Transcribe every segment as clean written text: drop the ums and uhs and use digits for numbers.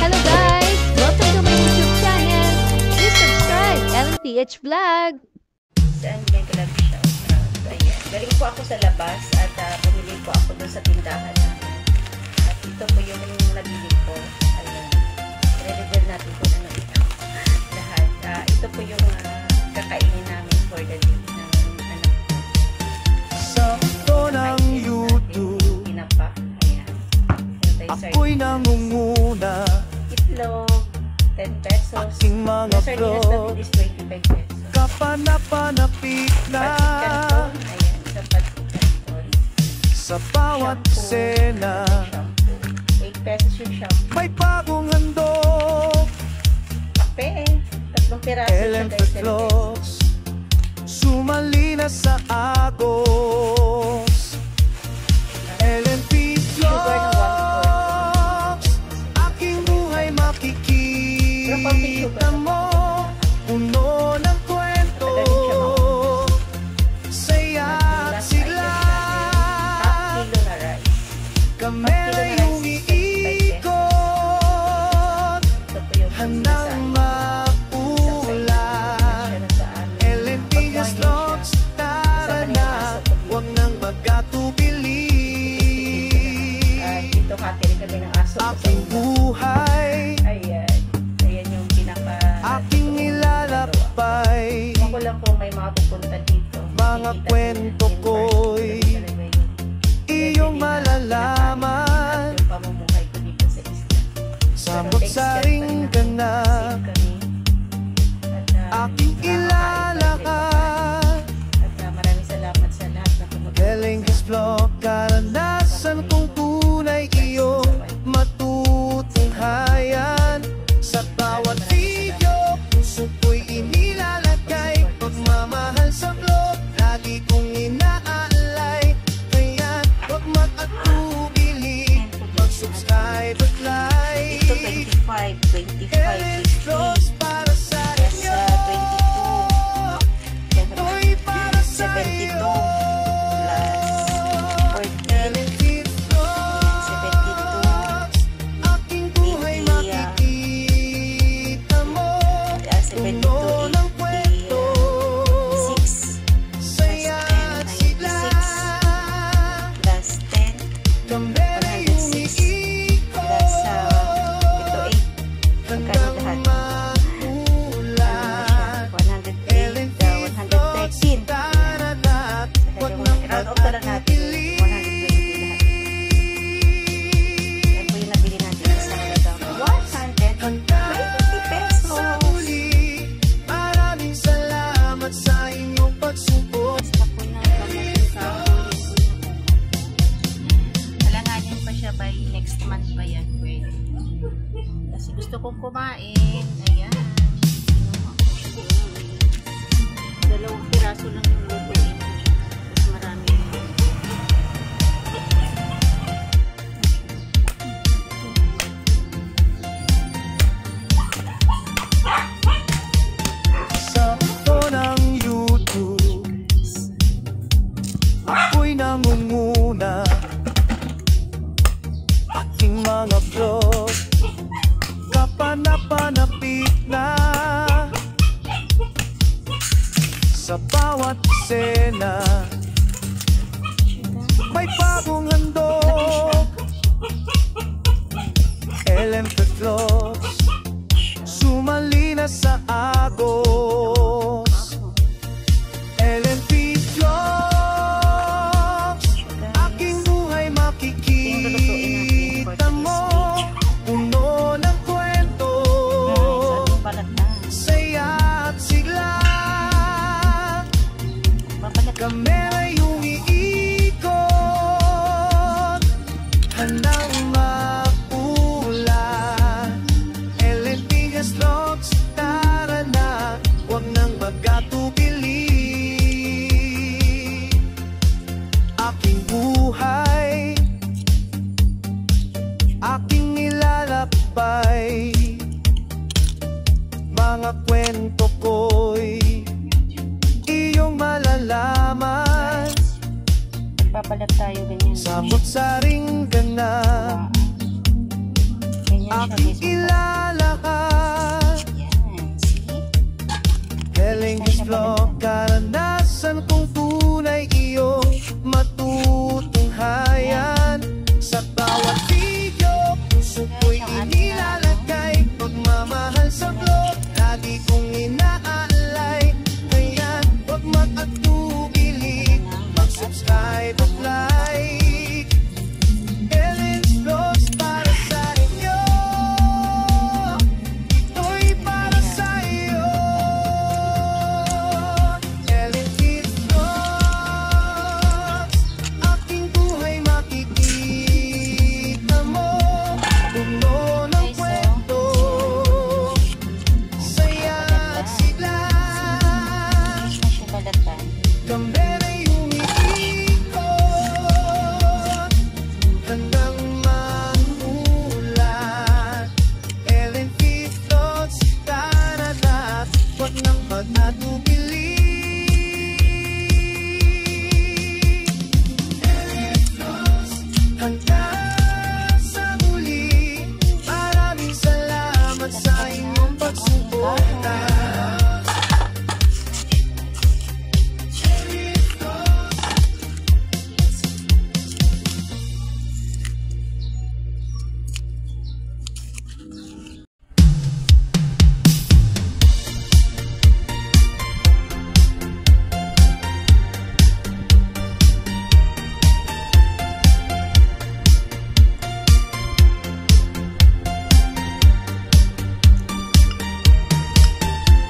Hello guys! Welcome to my YouTube channel. Please subscribe, LMPH Vlog. Saan may collab siya? Ayan. Galing po ako sa labas at bumili po ako doon sa tindahan namin. At ito po yung nabili ko. Ayan. Re-reveal natin kung ano ito. Lahat. Ito po yung kakainin namin for the day ng anak ko. Sakto ng YouTube. Pinapa. Ayan. Ako'y nangunguna. Itlog. 10 pesos. Aking mga sardinas na din is 25 pesos. Kapanapanapit na ayan, sa pagkanton. sa bawat sena. 8 pesos yung shampoo. May bagong handog. Kape, 3 piraso LM Floss. Sumali na sa agos. LMP Floss. Aking buhay makikita mo. Puno ng kwento. Saya at sigla. Kamera yung iikot. Handang maulan. LMP Floss. Tara na. Huwag nang magkatubili. Dito catering kami ng aso. Aking buhay. Ayan. Ayan yung pinaka... Aking nilalakbay. Ako lang kung may mga pupunta dito. Mga kwento ko'y iyong malalaman. Yung pamumuhay ko dito sa isla. Samot-saring ka na. Aking ilalakad. At maraming salamat sa lahat na pumunta. Galing vlog, karanasan kong tunay iyong matutunghayan. Sa bawat video, puso ko'y inilalagay. Pagmamahal sa vlog, lagi kong inaalay. Kaya huwag mag-atubili, mag-subscribe at like. Ito 25, 25, LM Floss para sa inyo. Ito'y para sa 72 iyo. plus 14, LM Floss. 72, Aking buhay makikita mo. Puno ng kwento. 6 Saya at sigla. plus 10 Kamera yung 106 plus ito 8 Handang maulan. 108 113 Tara na. Huwag nang round off na lang natin 120 lahat. Yan po yung nabili natin sa halagang 120 pesos. Maraming salamat sa inyong pagsubok. Ako na kamasin sa pulis. Alanganin pa siya by next month pa yan pwede. Kasi gusto kong kumain. Ayan. Dalawang piraso lang yung lutuin. Mas marami. Sakto ng YouTube. Ako'y nangunguna. Aking mga vlog. Kapanapanapit na. Sa bawat sena. May bagong handog. LM Floss. Sumali na sa agos. LMP Floss. Aking buhay makikita mo. Puno ng kwento. Balat na. Saya at sigla. Babalat. Kamera yung iikot. Handang maulan. LMP Floss. Tara na. Huwag nang magkatubili. Aking buhay. Aking nilalakbay. Mga kwento ko'y iyong malalaman. Papalat tayo ganyan. Samot-saring ka na. Ganyan aking ilalakad. Yan, see? Galing vlog, karanasan kong tunay iyong matutunghayan. Sa bawat video, puso ko'y inilalagay. Pagmamahal sa vlog, lagi kong inaalay. Kaya huwag mag-atubili, mag-subscribe at like. Ellen's Vlogs para sa inyo, ito'y para sa iyo. Ellen's Vlogs, aking buhay makikita mo. Puno ng kwento, saya at sigla. Balatan. Kamera yung iikot, handang manulat. LNP Vlogs, karadat, huwag nang mag-atubili. LNP Vlogs, hanggang sa muli. Maraming salamat sa inyong pagsuporta.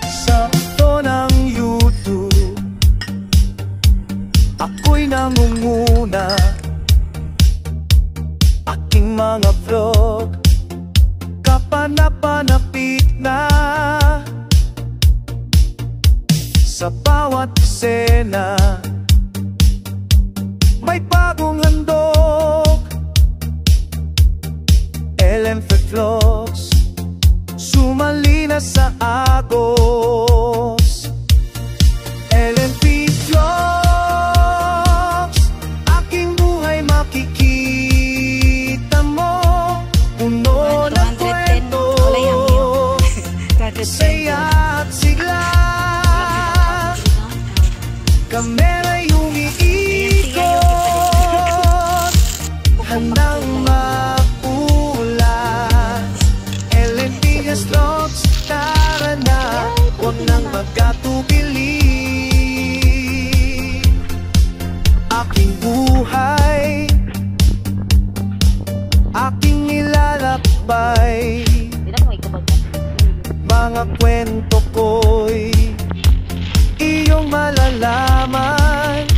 Sa ito ng YouTube, ako'y nangunguna. Aking mga vlog, kapanapanapit na. Sa bawat eksena, may bagong handog. LNP Vlogs, sumali na sa agos. LNP Vlogs, aking buhay makikita mo. Puno ng 210. kwento, Wala yung view. saya at sigla. Kamera yung iikot, handang mapulat. LNP Vlogs, tara na, huwag nang mag-atubili. Aking buhay, aking nilalakbay. Hindi mo ikabag na. Mga kwento ko'y iyong malalaman.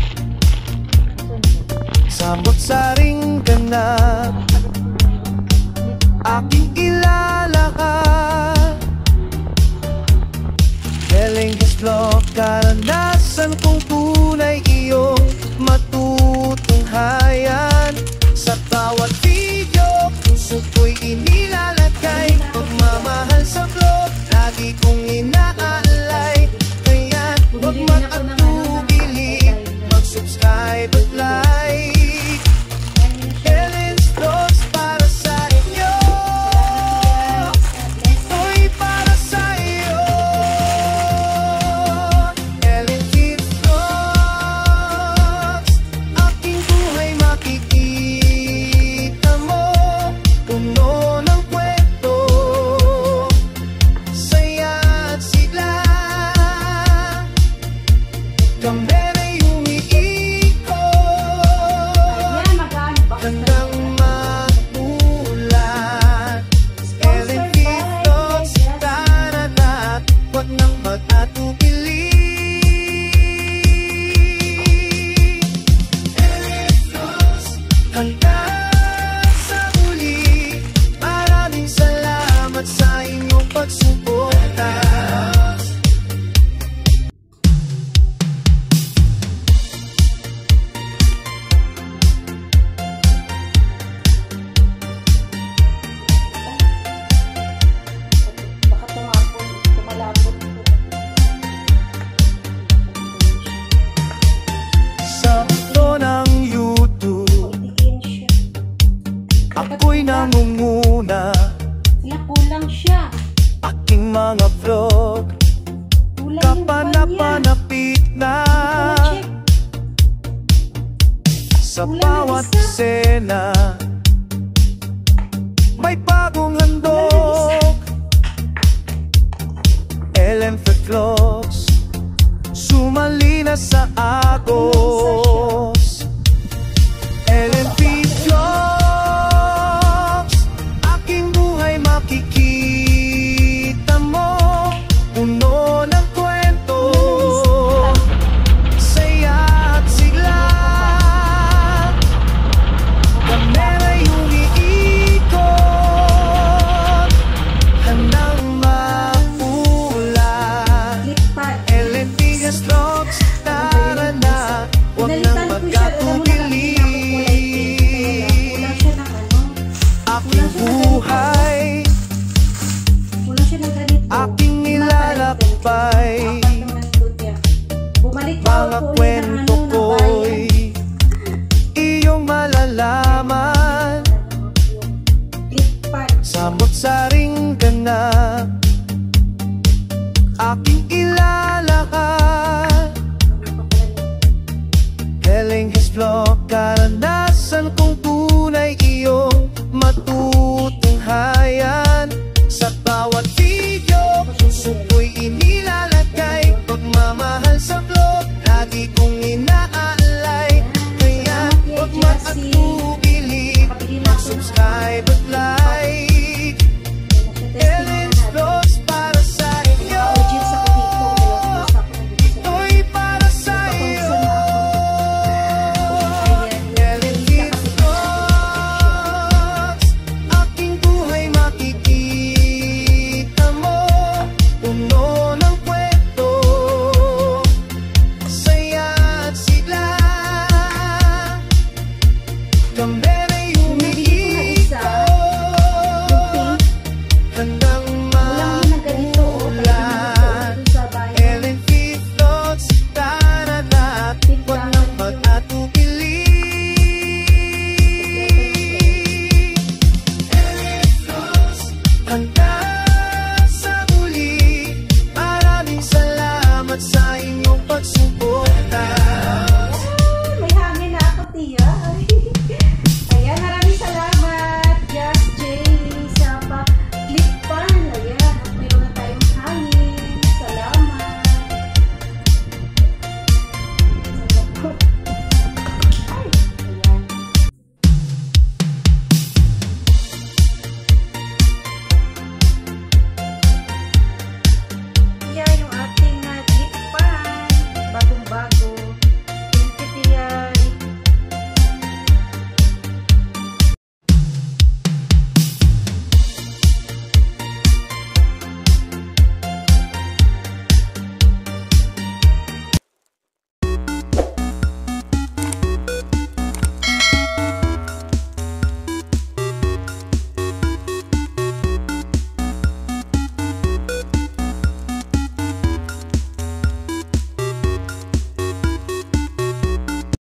Samot-saring ganap, aking ilalakad. Ellen's Vlog, karanasan kong tunay iyong matutunghayan. Sa bawat video, puso ko'y inilalagay. Pagmamahal sa vlog, lagi kong inaalay. Kaya huwag mag-atubili, mag-subscribe at like. Ellen's Vlogs para sa inyo, ito'y para sa iyo. LNP Vlogs, aking buhay makikita mo. Puno ng kwento, saya at sigla. Kamera yung iikot, handang magulat. LNP Vlogs, karadat, huwag nang mag-atubili. LNP Vlogs, hanggang sa muli. Maraming salamat sa inyong pagsuporta. Baka tumalapot. Sa ito ng YouTube, Itigin siya. ako'y nangunguna. Sila mga vlog, kapanapanapit na sa bawat eksena. May bagong handog, Ellen Vlogs, sumali na sa Agos. Ellen Vlogs, aking buhay makikita mo, puno ng kwento, saya at sigla. Kamera'y umiikot, handang mapula. Ellen Vlogs, tara na, huwag nang magkatubili. Aking buhay, aking nilalakbay, mga kwento ko'y iyong malalaman. Samot-saring ka na,